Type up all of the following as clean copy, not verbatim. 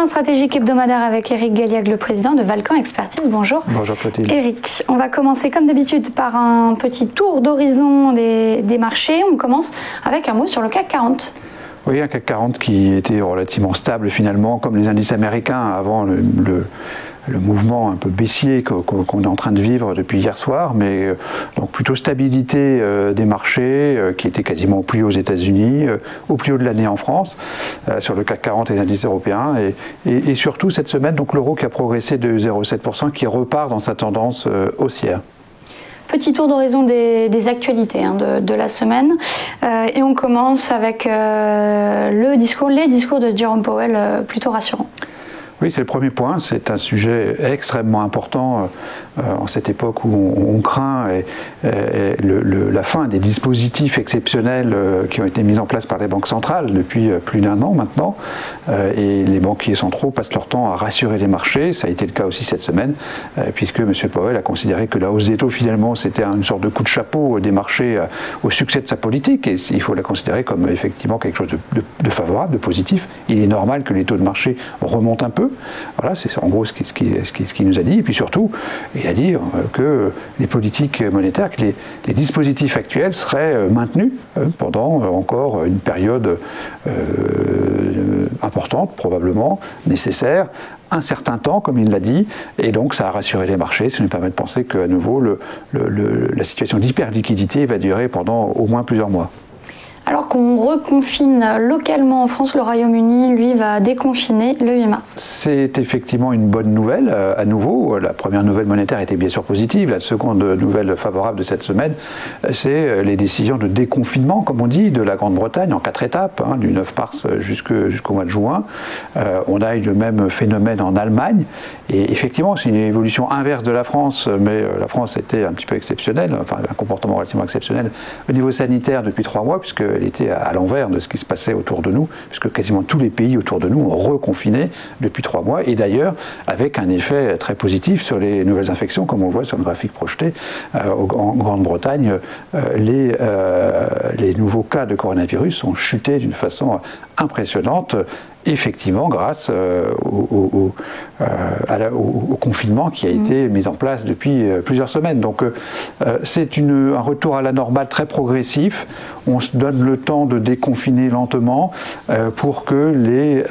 Point stratégique hebdomadaire avec Éric Galliague, le président de Valcan Expertise. Bonjour. Bonjour Clotilde. Éric, on va commencer comme d'habitude par un petit tour d'horizon des marchés. On commence avec un mot sur le CAC 40. Oui, un CAC 40 qui était relativement stable finalement, comme les indices américains avant le mouvement un peu baissier qu'on est en train de vivre depuis hier soir, mais donc plutôt stabilité des marchés qui étaient quasiment au plus haut aux États-Unis, au plus haut de l'année en France, sur le CAC 40 et les indices européens, et surtout cette semaine, donc l'euro qui a progressé de 0,7%, qui repart dans sa tendance haussière. Petit tour d'horizon des actualités de la semaine. Et on commence avec les discours de Jerome Powell plutôt rassurants. Oui, c'est le premier point. C'est un sujet extrêmement important en cette époque où on craint la fin des dispositifs exceptionnels qui ont été mis en place par les banques centrales depuis plus d'un an maintenant. Et les banquiers centraux passent leur temps à rassurer les marchés. Ça a été le cas aussi cette semaine, puisque M. Powell a considéré que la hausse des taux, finalement, c'était une sorte de coup de chapeau des marchés au succès de sa politique. Et il faut la considérer comme effectivement quelque chose de favorable, de positif. Il est normal que les taux de marché remontent un peu. Voilà, c'est en gros ce qu'il nous a dit. Et puis surtout, il a dit que les politiques monétaires, que les dispositifs actuels seraient maintenus pendant encore une période importante, probablement nécessaire, un certain temps, comme il l'a dit, et donc ça a rassuré les marchés. Ça nous permet de penser qu'à nouveau, la situation d'hyperliquidité va durer pendant au moins plusieurs mois. Alors qu'on reconfine localement en France, le Royaume-Uni, lui, va déconfiner le 8 mars. C'est effectivement une bonne nouvelle, à nouveau. La première nouvelle monétaire était bien sûr positive. La seconde nouvelle favorable de cette semaine, c'est les décisions de déconfinement, comme on dit, de la Grande-Bretagne en 4 étapes, du 9 mars jusqu'au mois de juin. On a eu le même phénomène en Allemagne. Et effectivement, c'est une évolution inverse de la France, mais la France était un petit peu exceptionnelle, enfin un comportement relativement exceptionnel au niveau sanitaire depuis 3 mois, puisqu'elle était à l'envers de ce qui se passait autour de nous, puisque quasiment tous les pays autour de nous ont reconfiné depuis 3 mois, et d'ailleurs avec un effet très positif sur les nouvelles infections, comme on voit sur le graphique projeté. En Grande-Bretagne, les nouveaux cas de coronavirus ont chuté d'une façon impressionnante, effectivement grâce au confinement qui a été mis en place depuis plusieurs semaines. Donc c'est un retour à la normale très progressif. On se donne le temps de déconfiner lentement pour que les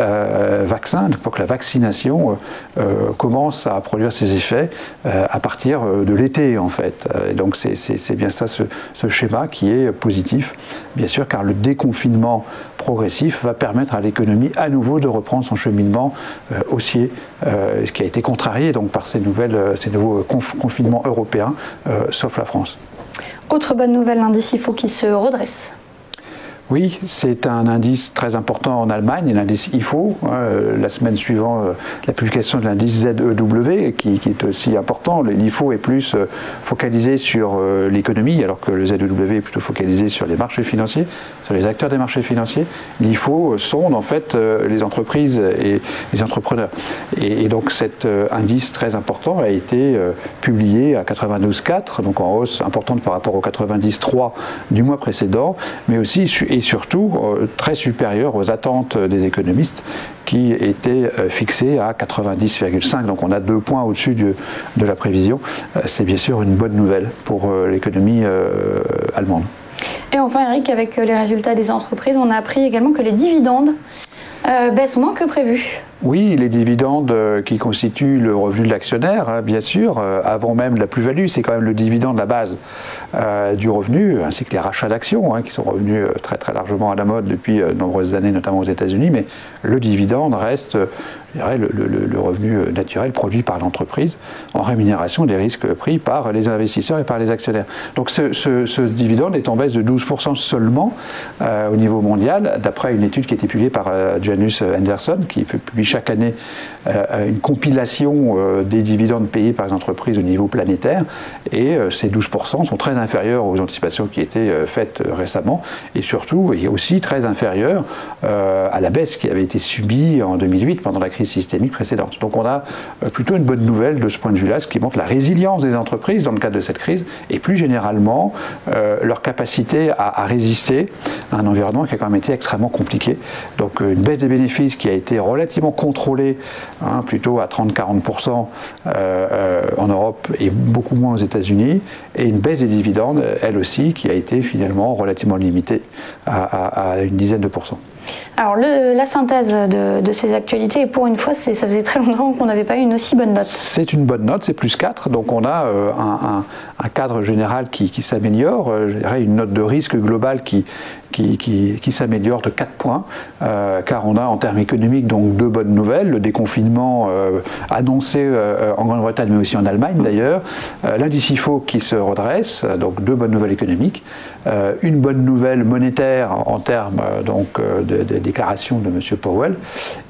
vaccins, pour que la vaccination commence à produire ses effets à partir de l'été en fait. Et donc c'est bien ça ce schéma qui est positif, bien sûr, car le déconfinement progressif va permettre à l'économie à nouveau de reprendre son cheminement haussier, ce qui a été contrarié donc par ces nouveaux confinements européens, sauf la France. Autre bonne nouvelle, l'indice IFO qui se redresse. Oui, c'est un indice très important en Allemagne, l'indice IFO. La semaine suivant la publication de l'indice ZEW, qui est aussi important. L'IFO est plus focalisé sur l'économie, alors que le ZEW est plutôt focalisé sur les marchés financiers, sur les acteurs des marchés financiers. L'IFO sonde en fait les entreprises et les entrepreneurs. Et donc cet indice très important a été publié à 92,4, donc en hausse importante par rapport au 90,3 du mois précédent, mais aussi et surtout très supérieur aux attentes des économistes qui étaient fixées à 90,5. Donc on a 2 points au-dessus de la prévision. C'est bien sûr une bonne nouvelle pour l'économie allemande. Et enfin Eric, avec les résultats des entreprises, on a appris également que les dividendes baissent moins que prévu. Oui, les dividendes qui constituent le revenu de l'actionnaire, bien sûr, avant même la plus-value, c'est quand même le dividende, la base du revenu, ainsi que les rachats d'actions, qui sont revenus très très largement à la mode depuis de nombreuses années, notamment aux États-Unis, mais le dividende reste, je dirais, le revenu naturel produit par l'entreprise en rémunération des risques pris par les investisseurs et par les actionnaires. Donc ce dividende est en baisse de 12% seulement au niveau mondial, d'après une étude qui a été publiée par Janus Henderson, qui publie chaque année une compilation des dividendes payés par les entreprises au niveau planétaire, et ces 12% sont très inférieurs aux anticipations qui étaient faites récemment, et surtout et aussi très inférieurs à la baisse qui avait été subie en 2008 pendant la crise systémique précédente. Donc on a plutôt une bonne nouvelle de ce point de vue-là, ce qui montre la résilience des entreprises dans le cadre de cette crise, et plus généralement leur capacité à résister à un environnement qui a quand même été extrêmement compliqué. Donc une baisse des bénéfices qui a été relativement contrôlée, plutôt à 30-40% en Europe et beaucoup moins aux États-Unis, et une baisse des dividendes, elle aussi, qui a été finalement relativement limitée à une dizaine de pourcents. Alors la synthèse de ces actualités, et pour une fois, ça faisait très longtemps qu'on n'avait pas eu une aussi bonne note. C'est une bonne note, c'est plus 4, donc on a un cadre général qui s'améliore, je dirais une note de risque globale qui s'améliore de 4 points, car on a en termes économiques donc 2 bonnes nouvelles, le déconfinement annoncé en Grande-Bretagne mais aussi en Allemagne d'ailleurs, l'indice IFO qui se redresse, donc 2 bonnes nouvelles économiques, une bonne nouvelle monétaire en termes des déclarations de M. Powell,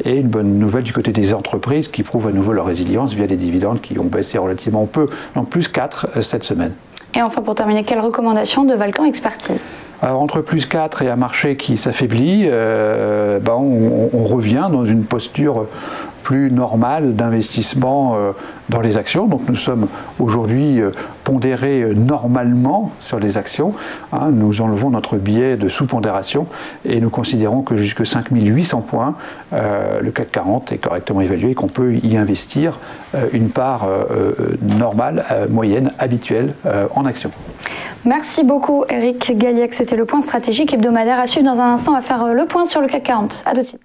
et une bonne nouvelle du côté des entreprises qui prouvent à nouveau leur résilience via des dividendes qui ont baissé relativement peu, donc plus 4 cette semaine. Et enfin, pour terminer, quelles recommandations de Valcamp Expertise? Alors, entre plus 4 et un marché qui s'affaiblit, on revient dans une posture plus normale d'investissement dans les actions. Donc nous sommes aujourd'hui pondérés normalement sur les actions. Nous enlevons notre biais de sous-pondération et nous considérons que jusque 5800 points, le CAC 40 est correctement évalué et qu'on peut y investir une part normale, moyenne, habituelle en actions. Merci beaucoup Eric Galiac, c'était le point stratégique hebdomadaire à suivre dans un instant. On va faire le point sur le CAC 40. À tout de suite.